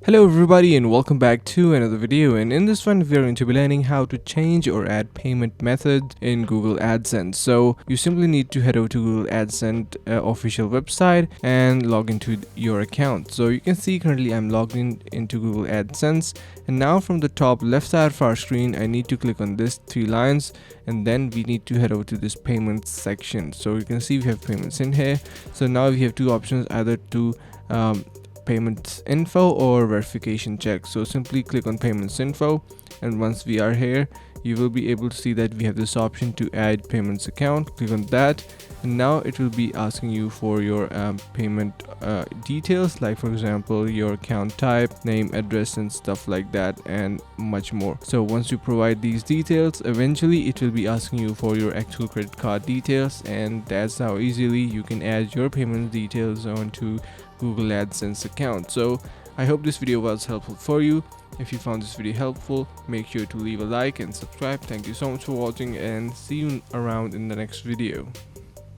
Hello everybody and welcome back to another video, and in this one we are going to be learning how to change or add payment methods in Google Adsense. So you simply need to head over to Google Adsense official website and log into your account. So you can see currently I'm logged into Google Adsense, and now from the top left side of our screen I need to click on this three lines, and then we need to head over to this payments section. So you can see we have payments in here. So now we have two options, either to payments info or verification check. So simply click on payments info, and once we are here you will be able to see that we have this option to add payments account. Click on that, and now it will be asking you for your payment details, like for example your account type, name, address and stuff like that, and much more. So once you provide these details, eventually it will be asking you for your actual credit card details, and that's how easily you can add your payment details onto Google AdSense account. So I hope this video was helpful for you. If you found this video helpful, make sure to leave a like and subscribe. Thank you so much for watching, and see you around in the next video.